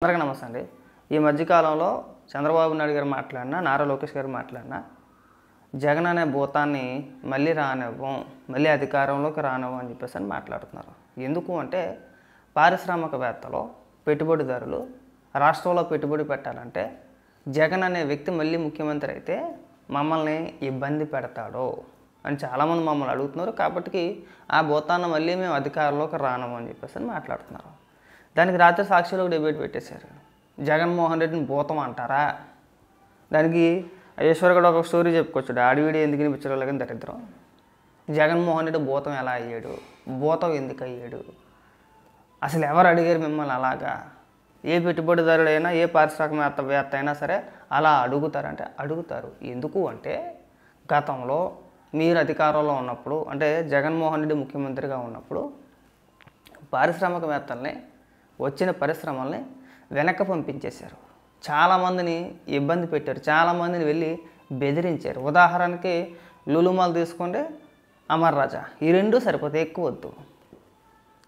అందరికీ నమస్తే అండి. ఈ మధ్యకాలంలో చంద్రబాబు నాయుడు గారు మాట్లాడినా, నారా లోకేష్ గారు మాట్లాడినా జగన్ అనే భూతాన్ని మళ్ళీ రానివ్వం, మళ్ళీ అధికారంలోకి రానివ్వం అని చెప్పేసి మాట్లాడుతున్నారు. ఎందుకు అంటే పారిశ్రామికవేత్తలు, పెట్టుబడిదారులు రాష్ట్రంలో పెట్టుబడి పెట్టాలంటే జగన్ అనే వ్యక్తి మళ్ళీ ముఖ్యమంత్రి అయితే మమ్మల్ని ఇబ్బంది పెడతాడో అని చాలామంది మమ్మల్ని అడుగుతున్నారు. కాబట్టి ఆ భూతాన్ని మళ్ళీ మేము అధికారంలోకి రానివ్వం అని చెప్పేసి మాట్లాడుతున్నారు. దానికి రాత్రి సాక్షిలో డిబేట్ పెట్టేశారు. జగన్మోహన్ రెడ్డిని భూతం అంటారా? దానికి ఈశ్వర్ కూడా ఒక స్టోరీ చెప్పుకోవచ్చు. ఆడివిడి ఎందుకు వినిపించడం కానీ దరిద్రం. జగన్మోహన్ రెడ్డి భూతం ఎలా అయ్యాడు, భూతం ఎందుకు అయ్యాడు, అసలు ఎవరు అడిగారు మిమ్మల్ని అలాగా? ఏ పెట్టుబడిదారుడైనా, ఏ పారిశ్రామికవేత్త అయినా సరే అలా అడుగుతారంటే అడుగుతారు. ఎందుకు అంటే గతంలో మీరు అధికారంలో ఉన్నప్పుడు, అంటే జగన్మోహన్ రెడ్డి ముఖ్యమంత్రిగా ఉన్నప్పుడు పారిశ్రామికవేత్తల్ని, వచ్చిన పరిశ్రమల్ని వెనక్కి పంపించేశారు. చాలామందిని ఇబ్బంది పెట్టారు, చాలామందిని వెళ్ళి బెదిరించారు. ఉదాహరణకి లులు మాల్ తీసుకోండి, అమర్ రాజా, ఈ రెండూ సరిపోతే ఎక్కువ వద్దు.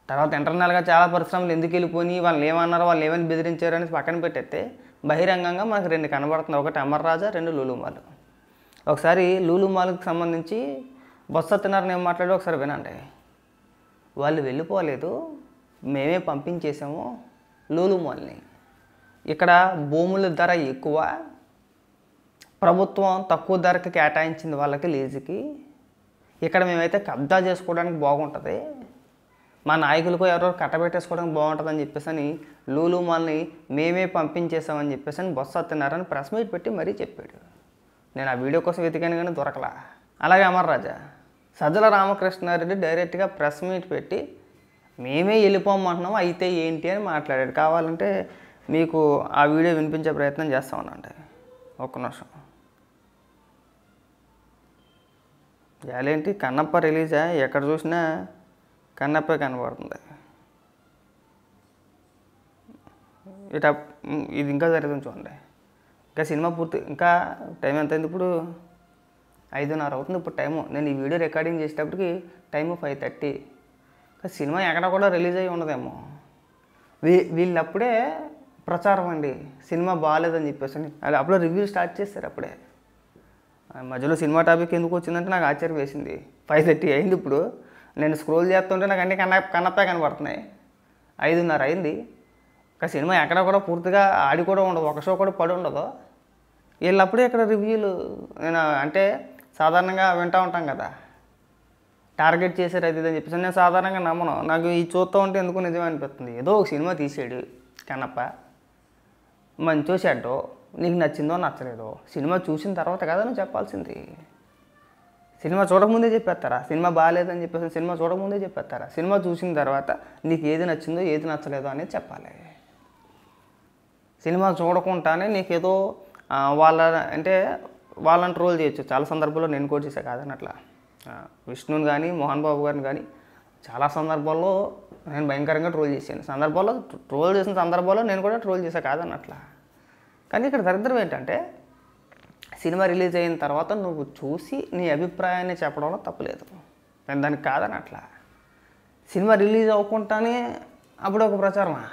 తర్వాత ఇంటర్నల్గా చాలా పరిశ్రమలు ఎందుకు వెళ్ళిపోయి వాళ్ళు ఏమన్నారో, వాళ్ళు ఏమైనా బెదిరించారు అని పక్కన పెట్టేస్తే బహిరంగంగా మనకు రెండు కనబడుతుంది. ఒకటి అమర్ రాజా, రెండు లులు మాల్. ఒకసారి లులు మాల్కి సంబంధించి బొత్స సత్యనారాయణ ఏం మాట్లాడో ఒకసారి వినండి. వాళ్ళు వెళ్ళిపోలేదు, మేమే పంపించేసాము లులు మాల్ని. ఇక్కడ భూముల ధర ఎక్కువ, ప్రభుత్వం తక్కువ ధరకి కేటాయించింది వాళ్ళకి లీజుకి. ఇక్కడ మేమైతే కబ్జా చేసుకోవడానికి బాగుంటుంది, మా నాయకులకు ఎవరో కట్టబెట్టేసుకోవడానికి బాగుంటుందని చెప్పేసి లులు మాల్ని మేమే పంపించేసామని చెప్పేసి బొత్స సత్యనారాయణ ప్రెస్ మీట్ పెట్టి మరీ చెప్పాడు. నేను ఆ వీడియో కోసం వెతికాను కానీ దొరకలా. అలాగే అమర్ రాజా, సజ్జల రామకృష్ణారెడ్డి డైరెక్ట్గా ప్రెస్ మీట్ పెట్టి మేమే వెళ్ళిపోమంటున్నాం అయితే ఏంటి అని మాట్లాడాడు. కావాలంటే మీకు ఆ వీడియో వినిపించే ప్రయత్నం చేస్తా ఉన్నాండి. ఒక్క నిమిషం. ఏంటి కన్నప్ప రిలీజా? ఎక్కడ చూసినా కన్నప్పే కనబడుతుంది. ఇది ఇంకా జరుగుతుంది చూడండి. ఇంకా సినిమా పూర్తి, ఇంకా టైం ఎంత అయింది ఇప్పుడు? 5:30 అవుతుంది ఇప్పుడు టైము. నేను ఈ వీడియో రికార్డింగ్ చేసేటప్పటికి టైము 5:30. సినిమా ఎక్కడ కూడా రిలీజ్ అయ్యి ఉండదేమో. వీళ్ళప్పుడే ప్రచారం అండి, సినిమా బాగాలేదని చెప్పేసి అది అప్పుడే రివ్యూ స్టార్ట్ చేస్తారు. అప్పుడే మధ్యలో సినిమా టాపిక్ ఎందుకు వచ్చిందంటే నాకు ఆశ్చర్యం వేసింది. 5:30 అయింది ఇప్పుడు. నేను స్క్రోల్ చేస్తుంటే నాకు అన్నీ కన్నప్పే కనబడుతున్నాయి. 5:30 అయింది. ఇంకా సినిమా ఎక్కడ కూడా పూర్తిగా ఆడి కూడా ఉండదు, ఒక షో కూడా పడి ఉండదు. వీళ్ళప్పుడే ఇక్కడ రివ్యూలు. నేను అంటే సాధారణంగా వింటూ ఉంటాం కదా, టార్గెట్ చేశారు అది అని చెప్పేసి. నేను సాధారణంగా నమ్మను. నాకు ఈ చూస్తూ ఉంటే ఎందుకు నిజమే అనిపిస్తుంది. ఏదో ఒక సినిమా తీసాడు కన్నప్ప, మంచో చెడ్డో, నీకు నచ్చిందో నచ్చలేదో సినిమా చూసిన తర్వాత కదా నువ్వు చెప్పాల్సింది. సినిమా చూడకముందే చెప్పేస్తారా? సినిమా బాగాలేదని చెప్పేసి సినిమా చూడకముందే చెప్పేస్తారా? సినిమా చూసిన తర్వాత నీకు ఏది నచ్చిందో ఏది నచ్చలేదో అనేది చెప్పాలి. సినిమా చూడకుండానే నీకేదో వాళ్ళని ట్రోల్ చేయొచ్చు. చాలా సందర్భాల్లో నేను కూడా చేసా కాదన్నట్లా. విష్ణుని కానీ మోహన్ బాబు గారిని కానీ చాలా సందర్భాల్లో నేను భయంకరంగా ట్రోల్ చేశాను. ట్రోల్ చేసిన సందర్భాల్లో నేను కూడా ట్రోల్ చేశా కాదన్నట్లా. కానీ ఇక్కడ దరిద్రం ఏంటంటే సినిమా రిలీజ్ అయిన తర్వాత నువ్వు చూసి నీ అభిప్రాయాన్ని చెప్పడంలో తప్పులేదు, నేను దానికి కాదన్నట్లా. సినిమా రిలీజ్ అవ్వకుండానే అప్పుడు ఒక ప్రచారమా,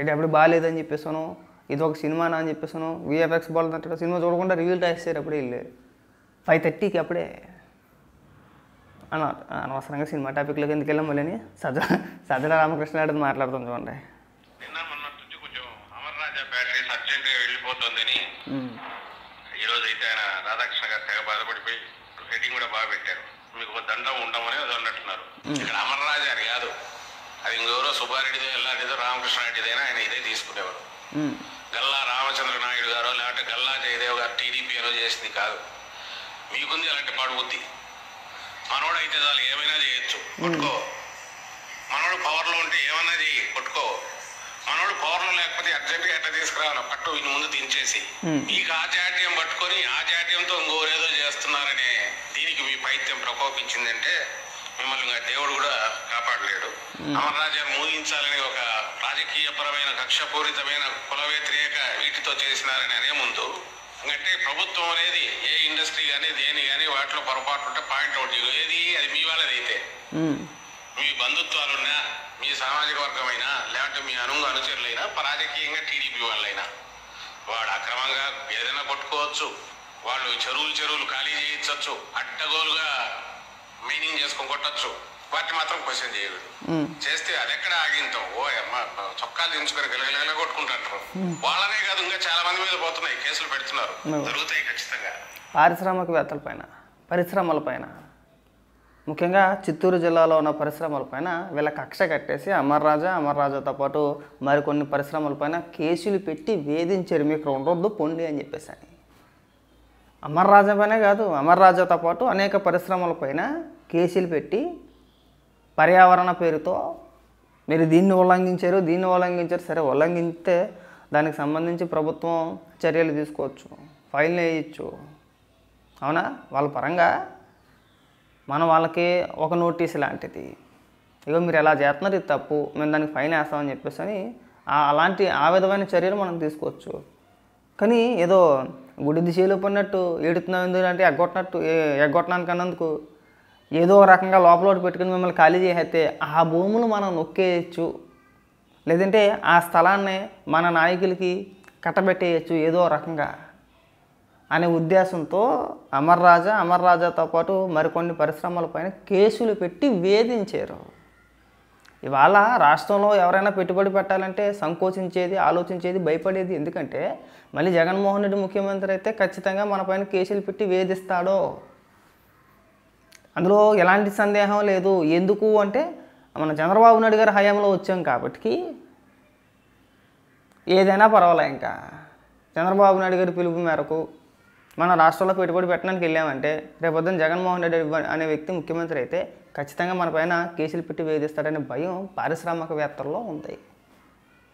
ఇది అప్పుడు బాగాలేదని చెప్పేసాను, ఇది ఒక సినిమానా అని చెప్పేసాను, VFX బాగుందంటే సినిమా చూడకుండా రివ్యూలు రాసేసారు. అప్పుడే వెళ్ళి 5:30కి అప్పుడే అనవసరంగా సినిమా టాపిక్లోకి ఎందుకు వెళ్ళాం మళ్ళీ సజ్జల రామకృష్ణారెడ్డి మాట్లాడుతాం చూడండి. నిన్న మొన్న నుంచి కొంచెం అమర్ రాజా బ్యాటరీస్ అర్జెంట్గా వెళ్ళిపోతుందని ఈరోజు అయితే ఆయన రాధాకృష్ణ గారు తెగ బాధపడిపోయి హెడ్డింగ్ కూడా బాగా పెట్టారు. మీకు ఒక దండం ఉండమని అది అన్నట్టున్నారు. ఇక్కడ అమర్ రాజా అని కాదు, అది ఇంకెవరో సుబ్బారెడ్డిదో ఎల్లారెడ్డిదో రామకృష్ణారెడ్డిదైనా ఆయన ఇదే తీసుకునేవారు. గల్లా రామచంద్ర నాయుడు గారో లేకపోతే గల్లా జయదేవ్ గారు టీడీపీ అనో చేసింది కాదు. మీకుంది అలాంటి పాడు బుద్ధి. మనోడు అయితే చాలు ఏమైనా చేయొచ్చు, కొట్టుకో. మనోడు పవర్లో ఉంటే ఏమన్నా చేయి, కొట్టుకో. మనోడు పవర్లో లేకపోతే అర్జెంట్గా ఎట్లా తీసుకురావాలి, పట్టు వీని ముందు దించేసి మీకు ఆ జాడ్యం పట్టుకొని ఆ జాడ్యంతో ఇంకోరేదో చేస్తున్నారనే దీనికి మీ పైత్యం ప్రకోపించిందంటే మిమ్మల్ని దేవుడు కూడా కాపాడలేడు. అమర్ రాజాను మూగించాలని ఒక రాజకీయపరమైన కక్షపూరితమైన కుల వ్యతిరేక వీటితో చేసినారని అనే ముందు అంటే ప్రభుత్వం అనేది ఏ ఇండస్ట్రీ కానీ దేని కానీ వాటిలో పొరపాటు ఉంటే పాయింట్ అవుట్ ఏది అది మీ వాళ్ళది అయితే మీ బంధుత్వాలున్నా మీ సామాజిక వర్గమైనా లేకపోతే మీ అనుచరులైనా రాజకీయంగా టీడీపీ వాళ్ళైనా వాడు అక్రమంగా ఏదైనా కొట్టుకోవచ్చు, వాళ్ళు చెరువులు ఖాళీ చేయించవచ్చు, అడ్డగోలుగా మైనింగ్ చేసుకొని కొట్టచ్చు, వాటిని మాత్రం క్వశ్చన్ చేయడు. చేస్తే అదెక్కడ ఆగింతాం, ఓ అమ్మ చొక్కాలు దించుకొని గెలగలగల కొట్టుకుంటారు. వాళ్ళనే కాదు ఇంకా చాలా మంది మీద పోతున్నాయి, కేసులు పెడుతున్నారు, జరుగుతాయి ఖచ్చితంగా. పారిశ్రామికవేత్తలపైన, పరిశ్రమలపైన, ముఖ్యంగా చిత్తూరు జిల్లాలో ఉన్న పరిశ్రమలపైన వీళ్ళ కక్ష కట్టేసి అమర్ రాజాతో పాటు మరికొన్ని పరిశ్రమలపైన కేసులు పెట్టి వేధించారు. మీకు ఉండొద్దు పొండి అని చెప్పేసి అని. అమర్ రాజా పైనే కాదు, అమర్ రాజాతో పాటు అనేక పరిశ్రమలపైన కేసులు పెట్టి పర్యావరణ పేరుతో మీరు దీన్ని ఉల్లంఘించారు, సరే ఉల్లంఘించితే దానికి సంబంధించి ప్రభుత్వం చర్యలు తీసుకోవచ్చు, ఫైన్ వేయచ్చు, అవునా? వాళ్ళ పరంగా మనం వాళ్ళకి ఒక నోటీస్ లాంటిది, ఇగో మీరు ఎలా చేస్తున్నారు ఇది తప్పు, మేము దానికి ఫైన్ వేస్తామని చెప్పేసి అని ఆ విధమైన చర్యలు మనం తీసుకోవచ్చు. కానీ ఏదో గుడి దిశలో పడినట్టు ఏడుతున్నాం ఎందుకంటే ఎగ్గొట్టడానికి అన్నందుకు ఏదో ఒక రకంగా లోపల పెట్టుకుని మిమ్మల్ని ఖాళీ చేసేస్తే ఆ భూములు మనం నొక్కేయచ్చు, లేదంటే ఆ స్థలాన్ని మన నాయకులకి కట్టబెట్టేయచ్చు ఏదో రకంగా అనే ఉద్దేశంతో అమర్ రాజాతో పాటు మరికొన్ని పరిశ్రమలపైన కేసులు పెట్టి వేధించారు. ఇవాళ రాష్ట్రంలో ఎవరైనా పెట్టుబడి పెట్టాలంటే సంకోచించేది, ఆలోచించేది, భయపడేది. ఎందుకంటే మళ్ళీ జగన్మోహన్ రెడ్డి ముఖ్యమంత్రి అయితే ఖచ్చితంగా మన పైన కేసులు పెట్టి వేధిస్తాడో, అందులో ఎలాంటి సందేహం లేదు. ఎందుకు అంటే మన చంద్రబాబు నాయుడు గారి హయాంలో వచ్చాం కాబట్టి ఏదైనా పర్వాలే. ఇంకా చంద్రబాబు నాయుడు గారి పిలుపు మేరకు మన రాష్ట్రంలో పెట్టుబడి పెట్టడానికి వెళ్ళామంటే రేపొద్దున జగన్మోహన్ రెడ్డి అనే వ్యక్తి ముఖ్యమంత్రి అయితే ఖచ్చితంగా మన పైన కేసులు పెట్టి వేధిస్తాడనే భయం పారిశ్రామికవేత్తల్లో ఉంది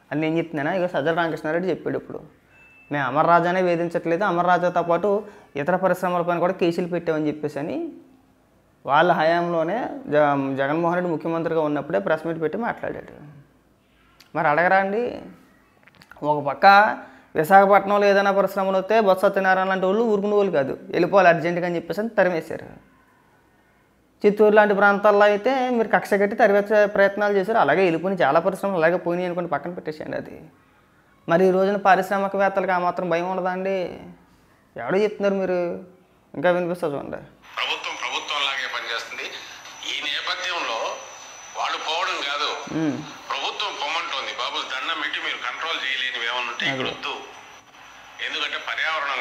అని నేను చెప్తున్నాను. ఇక సజ్జల రామకృష్ణారెడ్డి చెప్పాడు, ఇప్పుడు మేము అమర్ రాజానే వేధించట్లేదు, అమర్ రాజాతో పాటు ఇతర పరిశ్రమలపైన కూడా కేసులు పెట్టామని చెప్పేసి అని వాళ్ళ హయాంలోనే జగన్మోహన్ రెడ్డి ముఖ్యమంత్రిగా ఉన్నప్పుడే ప్రెస్ మీట్ పెట్టి మాట్లాడాడు. మరి అడగరా అండి? ఒక పక్క విశాఖపట్నంలో ఏదైనా పరిశ్రమలు వస్తే బొత్స సత్యనారాయణ లాంటి వాళ్ళు ఊరుకునే వాళ్ళు కాదు, వెళ్ళిపోవాలి అర్జెంటుగా అని చెప్పేసి తరిమేశారు. చిత్తూరు లాంటి ప్రాంతాల్లో అయితే మీరు కక్ష కట్టి తరివేసే ప్రయత్నాలు చేశారు. అలాగే వెళ్ళిపోయిన చాలా పరిశ్రమలు అలాగే పోయినాయి అనుకోండి, పక్కన పెట్టేసేయండి అది. మరి ఈ రోజున పారిశ్రామికవేత్తలకు ఆ మాత్రం భయం ఉండదా అండి? ఎవడో చెప్తున్నారు మీరు, ఇంకా వినిపిస్తా చూడండి. ప్రభుత్వం లాగే పనిచేస్తుంది. ఈ నేపథ్యంలో వాళ్ళు పోవడం కాదు, ప్రభుత్వం పొమ్మంటోంది. బాబు దండం పెట్టి మీరు కంట్రోల్ చేయలేనివి ఏమన్నా ఉంటే ఇక్కడ వద్దు. ఎందుకంటే పర్యావరణం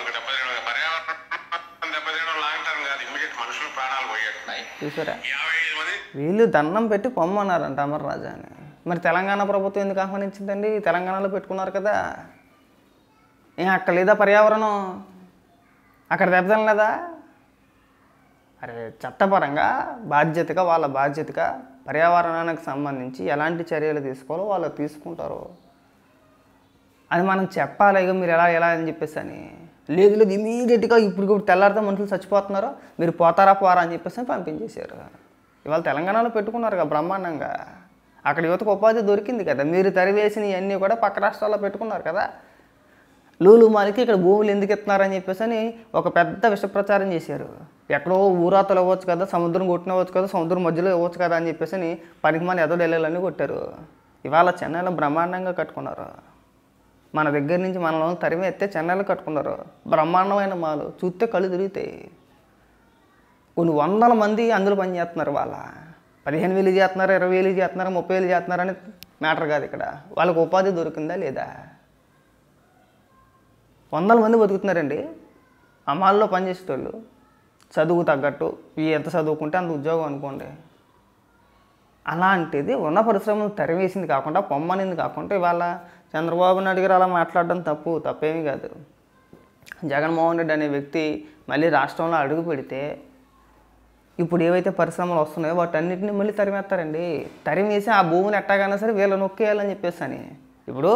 దెబ్బతినడం లాంగ్ టర్మ్ కాదు, ఇమ్మీడియట్ మనుషులు ప్రాణాలు పోయేట్టున్నాయి. చూసారా, 55 మంది వీళ్ళు దండం పెట్టి పొమ్మన్నారంట అమర్ రాజాని. మరి తెలంగాణ ప్రభుత్వం ఎందుకు ఆహ్వానించిందండి? తెలంగాణలో పెట్టుకున్నారు కదా, అక్కడ లేదా పర్యావరణం, అక్కడ దెబ్బతినలేదా? అరే చట్టపరంగా వాళ్ళ బాధ్యతగా పర్యావరణానికి సంబంధించి ఎలాంటి చర్యలు తీసుకోవాలో వాళ్ళు తీసుకుంటారు. అది మనం చెప్పాలి. ఇక మీరు ఎలా అని చెప్పేసి అని లేదు ఇమీడియట్గా ఇప్పుడు తెల్లారితే మనుషులు చచ్చిపోతున్నారు, మీరు పోతారా అని చెప్పేసి పంపించేశారు. ఇవాళ తెలంగాణలో పెట్టుకున్నారు కదా బ్రహ్మాండంగా, అక్కడ యువతకు ఉపాధి దొరికింది కదా. మీరు తరివేసిన ఇవన్నీ కూడా పక్క రాష్ట్రాల్లో పెట్టుకున్నారు కదా. లూలు మాలికి ఇక్కడ భూములు ఎందుకు ఇస్తున్నారని చెప్పేసి అని ఒక పెద్ద విషప్రచారం చేశారు. ఎక్కడో ఊరాతలు ఇవ్వచ్చు కదా, సముద్రం కొట్టినవచ్చు కదా, సముద్రం మధ్యలో ఇవ్వచ్చు కదా అని చెప్పేసి అని పనికి మన ఎదో డెల్లెలన్నీ కొట్టారు. ఇవాళ చెన్నైలో బ్రహ్మాండంగా కట్టుకున్నారు. మన దగ్గర నుంచి మనలో తరిమి ఎత్తే చెన్నైలో కట్టుకున్నారు. బ్రహ్మాండమైన మాలు చూస్తే కళ్ళు తిరుగుతాయి. కొన్ని వందల మంది అందులో పని చేస్తున్నారు. వాళ్ళ 15,000 చేస్తున్నారు, 20,000 చేస్తున్నారు, 30,000 చేస్తున్నారు అని మ్యాటర్ కాదు ఇక్కడ. వాళ్ళకి ఉపాధి దొరికిందా లేదా? వందల మంది బతుకుతున్నారండి ఆ మాల్లో పనిచేసేటోళ్ళు. చదువు తగ్గట్టు ఎంత చదువుకుంటే అంత ఉద్యోగం అనుకోండి. అలాంటిది ఉన్న పరిశ్రమలు తరివేసింది కాకుండా, పొమ్మనింది కాకుండా ఇవాళ చంద్రబాబు నాయుడు గారు అలా మాట్లాడడం తప్పేమీ కాదు. జగన్మోహన్ రెడ్డి అనే వ్యక్తి మళ్ళీ రాష్ట్రంలో అడుగు పెడితే ఇప్పుడు ఏవైతే పరిశ్రమలు వస్తున్నాయో వాటన్నిటిని మళ్ళీ తరిమేస్తారండి. తరిమేసి ఆ భూమిని ఎట్టాగైనా సరే వీళ్ళు నొక్కేయాలని చెప్పేసి అని. ఇప్పుడు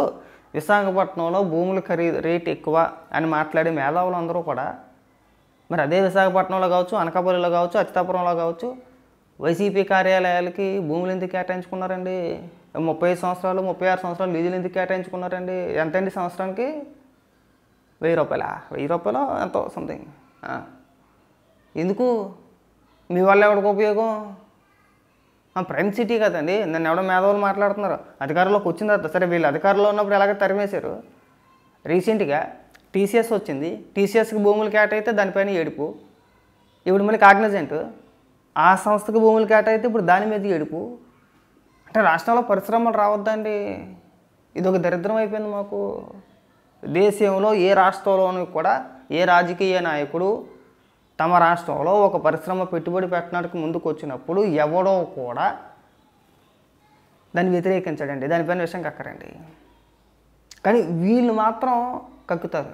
విశాఖపట్నంలో భూముల రేట్ ఎక్కువ అని మాట్లాడే మేధావులు అందరూ కూడా మరి అదే విశాఖపట్నంలో కావచ్చు, అనకాపల్లిలో కావచ్చు, అచ్యుతాపురంలో కావచ్చు వైసీపీ కార్యాలయాలకి భూములు ఎందుకు కేటాయించుకున్నారండి? 35 సంవత్సరాలు 36 సంవత్సరాలు లీజులు ఎందుకు కేటాయించుకున్నారండి? ఎంతండి సంవత్సరానికి? 1000 రూపాయలా? 1000 రూపాయలు ఎంతో సంథింగ్. ఎందుకు? మీ వల్ల ఎవరికి ఉపయోగం? ప్రైమ్ సిటీ కదండి. నన్ను ఎవడో మేధావులు మాట్లాడుతున్నారు. అధికారంలోకి వచ్చిన తర్వాత సరే వీళ్ళు అధికారంలో ఉన్నప్పుడు ఎలాగ తరిమేశారు. రీసెంట్గా టీసీఎస్ వచ్చింది. టీసీఎస్కి భూములు కేటాయితే దానిపైన ఏడుపు. ఇప్పుడు మళ్ళీ కాగ్నిజెంట్ ఆ సంస్థకి భూములు కేటాయితే ఇప్పుడు దాని మీద ఏడుపు. అంటే రాష్ట్రంలో పరిశ్రమలు రావద్దండి. ఇది ఒక దరిద్రం అయిపోయింది మాకు. దేశంలో ఏ రాష్ట్రంలోనూ కూడా ఏ రాజకీయ నాయకుడు తమ రాష్ట్రంలో ఒక పరిశ్రమ పెట్టుబడి పెట్టడానికి ముందుకు వచ్చినప్పుడు ఎవడో కూడా దాన్ని వ్యతిరేకించడండి, దానిపైన విషయం కక్కరండి. కానీ వీళ్ళు మాత్రం కక్కుతారు.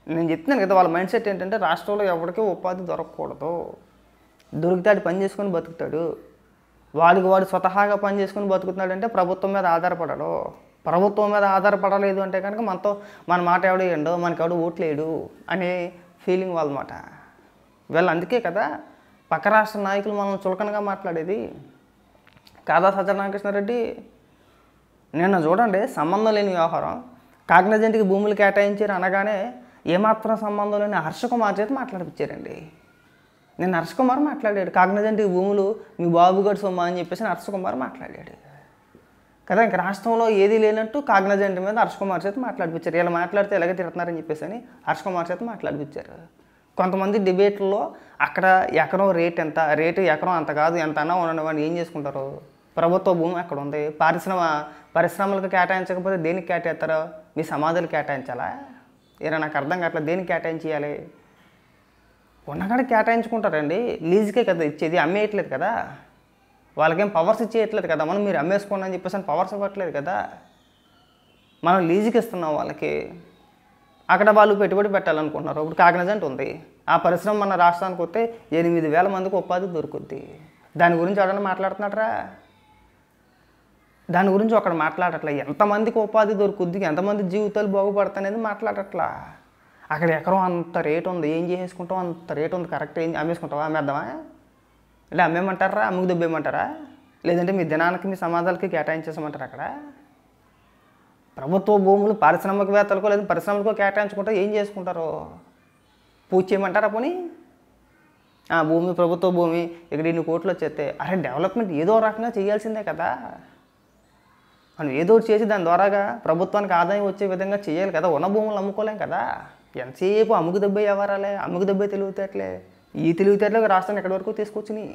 నేను చెప్తున్నాను కదా, వాళ్ళ మైండ్ సెట్ ఏంటంటే రాష్ట్రంలో ఎవరికీ ఉపాధి దొరకకూడదు, దొరికితే ఆడు పని చేసుకొని బతుకుతాడు, వాడు స్వతహాగా పని చేసుకొని బతుకుతున్నాడంటే ప్రభుత్వం మీద ఆధారపడడు. ప్రభుత్వం మీద ఆధారపడలేదు అంటే కనుక మన మాట ఎవడు వేయండు, మనకెవడు ఓట్లేడు అనే ఫీలింగ్ వాళ్ళమాట. వీళ్ళు అందుకే కదా పక్క రాష్ట్ర నాయకులు మనం చులకనగా మాట్లాడేది. కాదా సత్యనారాయణకృష్ణారెడ్డి? నిన్న చూడండి, సంబంధం లేని వ్యవహారం. కాగ్నిజెంట్కి భూములు కేటాయించారు అనగానే ఏమాత్రం సంబంధం లేని హర్షకుమార్ చేతి మాట్లాడిపించారండి. నేను హర్షకుమార్ మాట్లాడాడు, కాగ్నిజెంట్కి భూములు మీ బాబుగడు సొమ్మ అని చెప్పేసి హర్షకుమార్ మాట్లాడాడు కదా. ఇంక రాష్ట్రంలో ఏది లేనట్టు కాగ్నిజెంట్ మీద హర్షకుమార్ చేతి మాట్లాడిపించారు. ఇలా మాట్లాడితే ఎలాగ తిడుతున్నారని చెప్పేసి అని హర్షకుమార్ చేతి మాట్లాడిపించారు. కొంతమంది డిబేట్లో అక్కడ ఎకరం రేట్ ఎంత, రేటు ఎకరం అంత కాదు ఎంత అన్నా ఉండనివ్వండి, ఏం చేసుకుంటారు? ప్రభుత్వ భూమి అక్కడ ఉంది, పరిశ్రమలకు కేటాయించకపోతే దేనికి కేటాయిస్తారో? మీ సమాధులు కేటాయించాలా? ఏరా నాకు అర్థం కావట్లేదు, దేనికి కేటాయించాలి? ఉన్నకాడ కేటాయించుకుంటారండి. లీజుకే కదా ఇచ్చేది, అమ్మేయట్లేదు కదా, వాళ్ళకేం పవర్స్ ఇచ్చేయట్లేదు కదా. మనం మీరు అమ్మేసుకోండి అని చెప్పేసి పవర్స్ ఇవ్వట్లేదు కదా, మనం లీజుకి ఇస్తున్నాం వాళ్ళకి. అక్కడ వాళ్ళు పెట్టుబడి పెట్టాలనుకుంటున్నారు. ఇప్పుడు కాగ్నిజెంట్ ఉంది, ఆ పరిశ్రమ మన రాష్ట్రానికి వస్తే 8,000 మందికి ఉపాధి దొరుకుద్ది. దాని గురించి ఎవరైనా మాట్లాడుతున్నాడరా? దాని గురించి ఒకడు మాట్లాడట్లా. ఎంతమందికి ఉపాధి దొరుకుద్ది, ఎంతమంది జీవితాలు బాగుపడతాయనేది మాట్లాడట్లా. అక్కడ ఎకరం అంత రేటు ఉంది, ఏం చేసుకుంటాం? అంత రేటు ఉంది, కరెక్ట్. ఏం అమ్మేసుకుంటావా? అమ్మేద్దామా? ఇలా అమ్మేమంటారా? అమ్ముకు దొబ్బేయమంటారా? లేదంటే మీ దినానికి మీ సమాధాలకి కేటాయించేసమంటారు? అక్కడ ప్రభుత్వ భూములు పారిశ్రామికవేత్తలకో లేదా పరిశ్రమలకో కేటాయించుకుంటే ఏం చేసుకుంటారు? పూజ చేయమంటారా? పోనీ భూమి ప్రభుత్వ భూమి ఇక్కడ ఇన్ని కోట్లు వచ్చేస్తే అరే డెవలప్మెంట్ ఏదో రకంగా చేయాల్సిందే కదా. మనం ఏదో చేసి దాని ద్వారాగా ప్రభుత్వానికి ఆదాయం వచ్చే విధంగా చేయాలి కదా. ఉన్న భూములు అమ్ముకోలేం కదా. ఎంతసేపు అమ్ముకు దెబ్బే వ్యవహారాలే, అమ్ముకు దెబ్బే తెలివితేటలే. ఈ తెలివితేటలకు రాష్ట్రాన్ని ఎక్కడి వరకు తీసుకొచ్చినాయి.